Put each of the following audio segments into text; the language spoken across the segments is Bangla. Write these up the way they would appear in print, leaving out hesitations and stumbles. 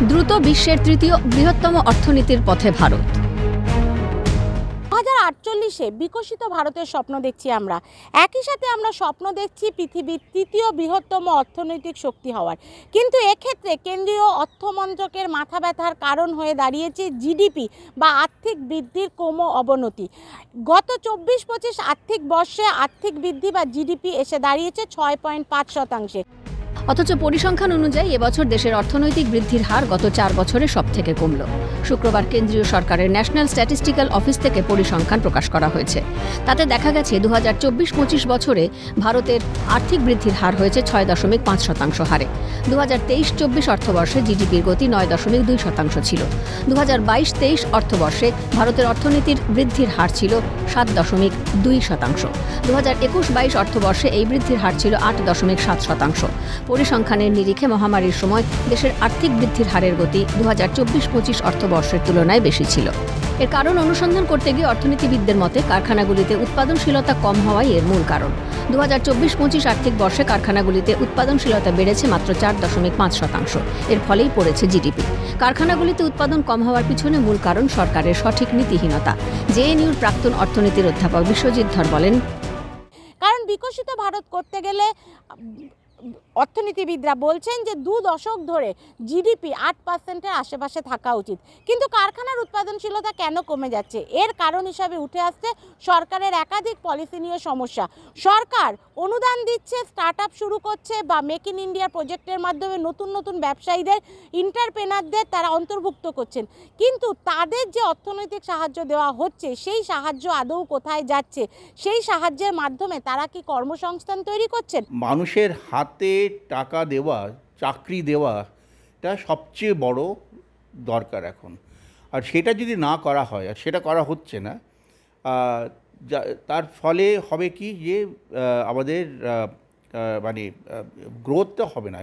দ্রুত বিশ্বের তৃতীয় বৃহত্তম অর্থনীতির পথে ভারত। 2048-এ বিকশিত ভারতের স্বপ্ন দেখছি আমরা। একই সাথে আমরা স্বপ্ন দেখছি পৃথিবীর তৃতীয় বৃহত্তম অর্থনৈতিক শক্তি হওয়ার। কিন্তু এক্ষেত্রে কেন্দ্রীয় অর্থমন্ত্রকের মাথা ব্যথার কারণ হয়ে দাঁড়িয়েছে জিডিপি বা আর্থিক বৃদ্ধির ক্রম অবনতি। গত 24-25 আর্থিক বর্ষে আর্থিক বৃদ্ধি বা জিডিপি এসে দাঁড়িয়েছে 6.5%। অথচ পরিসংখ্যান অনুযায়ী এবছর দেশের অর্থনৈতিক বৃদ্ধির হার গত 4 বছরে সবথেকে কমল। শুক্রবার কেন্দ্রীয় সরকারের ন্যাশনাল স্ট্যাটিস্টিক্যাল অফিস থেকে পরিসংখ্যান প্রকাশ করা হয়েছে। তাতে দেখা গেছে 2024-25 বছরে ভারতের আর্থিক বৃদ্ধির হার হয়েছে 6.5% হারে। 2023-24 অর্থবর্ষে জিডিপির গতি 9.2% ছিল। 2022-23 অর্থবর্ষে ভারতের অর্থনীতির বৃদ্ধির হার ছিল 7.2%। 2021-22 অর্থবর্ষে এই বৃদ্ধির হার ছিল 8.7%। পরিসংখ্যানের নিরিখে মহামারীর সময় দেশের আর্থিক বৃদ্ধির হারের গতি 2024-25 অর্থবর্ষের তুলনায় বেশি ছিল। এর কারণ অনুসন্ধান করতে গিয়ে অর্থনীতিবিদদের মতে কারখানাগুলিতে উৎপাদনশীলতা কম হওয়াই এর মূল কারণ। 2024-25 আর্থিক বর্ষে কারখানাগুলিতে উৎপাদনশীলতা বেড়েছে মাত্র 4.5%। এর ফলেই পড়েছে জিডিপি। কারখানাগুলিতে উৎপাদন কম হওয়ার পিছনে মূল কারণ সরকারের সঠিক নীতিহীনতা। জেএনইউর প্রাক্তন অর্থনীতির অধ্যাপক বিশ্বজিৎ ধর বলেন, কারণ বিকশিত ভারত করতে গেলে অর্থনীতিবিদরা বলছেন যে 2 দশক ধরে জিডিপি 8%-এর আশেপাশে থাকা উচিত। কিন্তু কারখানার উৎপাদনশীলতা কেন কমে যাচ্ছে? এর কারণ হিসাবে উঠে আসছে সরকারের একাধিক পলিসি নিয়ে সমস্যা। সরকার অনুদান দিচ্ছে, স্টার্টআপ শুরু করছে বা মেক ইন ইন্ডিয়া প্রজেক্টের মাধ্যমে নতুন নতুন ব্যবসায়ীদের, এন্টারপ্রেনারদের তারা অন্তর্ভুক্ত করছেন। কিন্তু তাদের যে অর্থনৈতিক সাহায্য দেওয়া হচ্ছে সেই সাহায্য আদৌ কোথায় যাচ্ছে? সেই সাহায্যের মাধ্যমে তারা কি কর্মসংস্থান তৈরি করছেন? মানুষের হাতে টাকা দেওয়া, চাকরি দেওয়াটা সবচেয়ে বড় দরকার এখন। আর সেটা যদি না করা হয়, আর সেটা করা হচ্ছে না, তার ফলে হবে কি যে আমাদের মানে গ্রোথটা হবে না।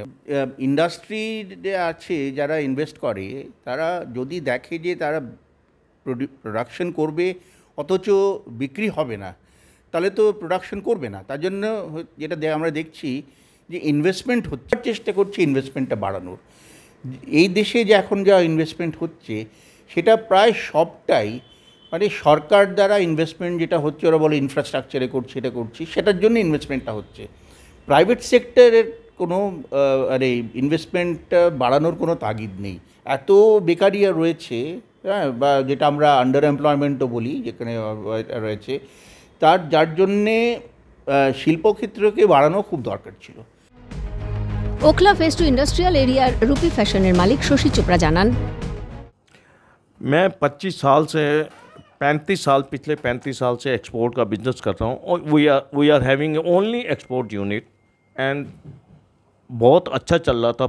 ইন্ডাস্ট্রিতে আছে যারা ইনভেস্ট করে, তারা যদি দেখে যে তারা প্রোডাকশন করবে অথচ বিক্রি হবে না, তাহলে তো প্রোডাকশন করবে না। তার জন্য যেটা আমরা দেখছি যে ইনভেস্টমেন্ট হচ্ছে, চেষ্টা করছে ইনভেস্টমেন্টটা বাড়ানোর। এই দেশে যে এখন যা ইনভেস্টমেন্ট হচ্ছে সেটা প্রায় সবটাই মানে সরকার দ্বারা ইনভেস্টমেন্ট যেটা হচ্ছে, ওরা বলে ইনফ্রাস্ট্রাকচারে করছে, এটা করছি, সেটার জন্য ইনভেস্টমেন্টটা হচ্ছে। প্রাইভেট সেক্টরের কোনো ইনভেস্টমেন্টটা বাড়ানোর কোনো তাগিদ নেই। এত বেকারি রয়েছে, হ্যাঁ, বা যেটা আমরা আন্ডার এমপ্লয়মেন্টও বলি, যেখানে রয়েছে, যার জন্যে শিল্পক্ষেত্রকে বাড়ানো খুব দরকার ছিল। ওখলা ফেজ 2 ইন্ডাস্ট্রিয়াল এরিয়ার রূপী ফ্যাশনের মালিক শশী চোপড়া জানান, मैं 25 साल से 35 साल पिछले 35 साल से एक्सपोर्ट का बिजनेस कर रहा हूँ और we are having only export unit and बहुत अच्छा चल रहा था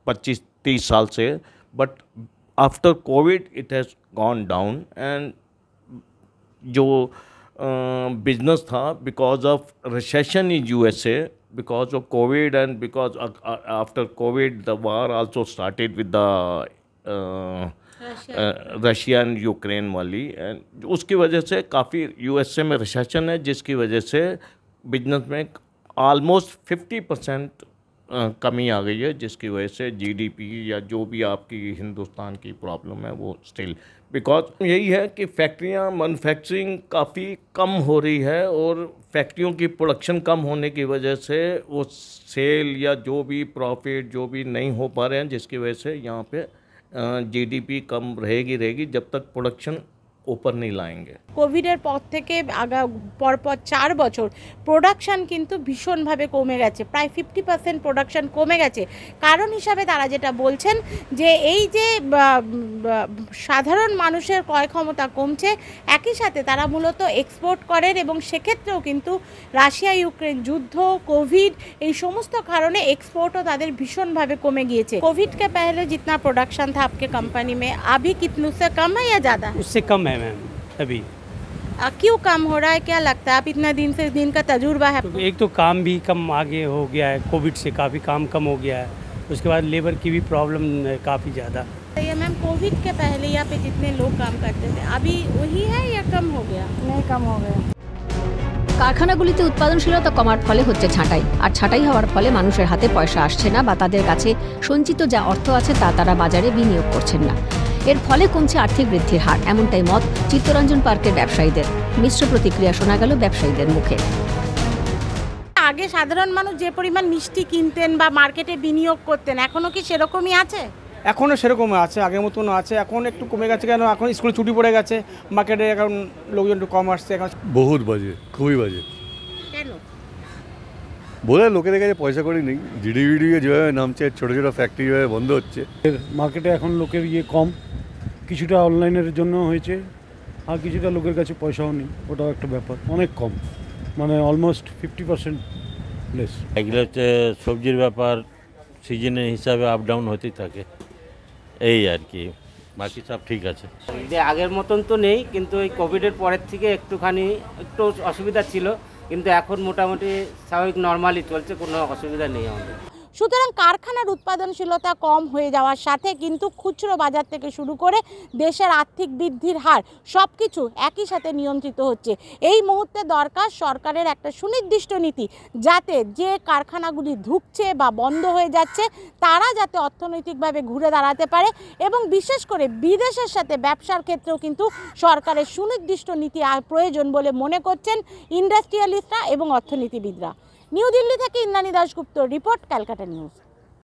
25-30 साल से, but after COVID it has gone down and जो बिजनेस था because of recession in USA, because of COVID and because after COVID the war also started with the Russia and Ukraine वाली, एंड उसकी वजह से काफ़ी यूएसए में रिसेशन है, जिसकी वजह से बिजनेस में ऑलमोस्ट 50% कमी आ गई है, जिसकी वजह से जीडीपी या जो भी आपकी हिंदुस्तान की प्रॉब्लम है वो स्टिल बिकॉज यही है कि फैक्ट्रियाँ मैन्युफैक्चरिंग काफ़ी कम हो रही है और फैक्ट्रियों की प्रोडक्शन कम होने की वजह से वो सेल या जो भी प्रॉफिट जो भी नहीं हो पा रहे हैं, जिसकी वजह से यहाँ पे जीडीपी कम रहेगी जब तक प्रोडक्शन ऊपर नहीं लाएंगे। কোভিডের পর থেকে পরপর 4 বছর প্রোডাকশান কিন্তু ভীষণভাবে কমে গেছে, প্রায় 50% প্রোডাকশান কমে গেছে। কারণ হিসাবে তারা যেটা বলছেন যে এই যে সাধারণ মানুষের ক্রয় ক্ষমতা কমছে, একই সাথে তারা মূলত এক্সপোর্ট করেন এবং সেক্ষেত্রেও কিন্তু রাশিয়া ইউক্রেন যুদ্ধ, কোভিড, এই সমস্ত কারণে এক্সপোর্টও তাদের ভীষণভাবে কমে গিয়েছে। কোভিড के पहले जितना प्रोडक्शन था आपके कंपनी में अभी कितने से कम है या ज़्यादा? उससे कम है मैम अभी। क्यों कम हो रहा है, क्या लगता है? आप इतना दिन का तजुर्बा है। तो एक तो काम भी कम आगे हो गया है, कोविड से काफ़ी काम कम हो गया है, उसके बाद लेबर की भी प्रॉब्लम है काफ़ी ज़्यादा। ये मैम कोविड के पहले यहाँ पे जितने लोग काम करते थे अभी वही है या कम हो गया? नहीं, कम हो गया। কারখানাগুলিতে উৎপাদনশীলতা কমার ফলে হচ্ছে ছাঁটাই, আর ছাঁটাই হওয়ার ফলে মানুষের হাতে পয়সা আসছে না বা তাদের কাছে সঞ্চিত যা অর্থ আছে তা তারা বাজারে বিনিয়োগ করছেন না। এর ফলে কমছে আর্থিক বৃদ্ধির হার, এমনটাই মত চিত্তরঞ্জন পার্কের ব্যবসায়ীদের। মিশ্র প্রতিক্রিয়া শোনা গেল ব্যবসায়ীদের মুখে। আগে সাধারণ মানুষ যে পরিমাণ মিষ্টি কিনতেন বা মার্কেটে বিনিয়োগ করতেন, এখনো কি সেরকমই আছে? এখনও সেরকম আছে, আগের মতন আছে। এখন একটু কমে গেছে, কেন এখন স্কুলে ছুটি পড়ে গেছে, মার্কেটে এখন লোকজন একটু কম আসছে এখন। বহুত বাজে, খুবই বাজে। কেন? বলে লোকেদের কাছে পয়সা করি নেই, জিডিপি যেভাবে নামছে, ছোটো ছোটো ফ্যাক্টরি যেভাবে বন্ধ হচ্ছে। মার্কেটে এখন লোকের কম, কিছুটা অনলাইনের জন্য হয়েছে, আর কিছুটা লোকের কাছে পয়সাও নেই, ওটাও একটা ব্যাপার। অনেক কম, মানে অলমোস্ট 50% লেস। এগুলো হচ্ছে সবজির ব্যাপার, সিজনের হিসাবে আপ ডাউন হতেই থাকে, এই আর কি। বাকি সব ঠিক আছে। যে আগের মতন তো নেই, কিন্তু এই কোভিডের পরের থেকে একটু অসুবিধা ছিল, কিন্তু এখন মোটামুটি স্বাভাবিক নর্মালি চলছে, কোনো অসুবিধা নেই আমাদের। সুতরাং কারখানার উৎপাদনশীলতা কম হয়ে যাওয়ার সাথে কিন্তু খুচরো বাজার থেকে শুরু করে দেশের আর্থিক বৃদ্ধির হার সব কিছু একই সাথে নিয়ন্ত্রিত হচ্ছে। এই মুহূর্তে দরকার সরকারের একটা সুনির্দিষ্ট নীতি, যাতে যে কারখানাগুলি ধুঁকছে বা বন্ধ হয়ে যাচ্ছে তারা যাতে অর্থনৈতিকভাবে ঘুরে দাঁড়াতে পারে, এবং বিশেষ করে বিদেশের সাথে ব্যবসার ক্ষেত্রেও কিন্তু সরকারের সুনির্দিষ্ট নীতি প্রয়োজন বলে মনে করছেন ইন্ডাস্ট্রিয়ালিস্টরা এবং অর্থনীতিবিদরা। নিউ দিল্লি থেকে ইন্দ্রাণী দাশগুপ্ত রিপোর্ট, ক্যালকাটা নিউজ।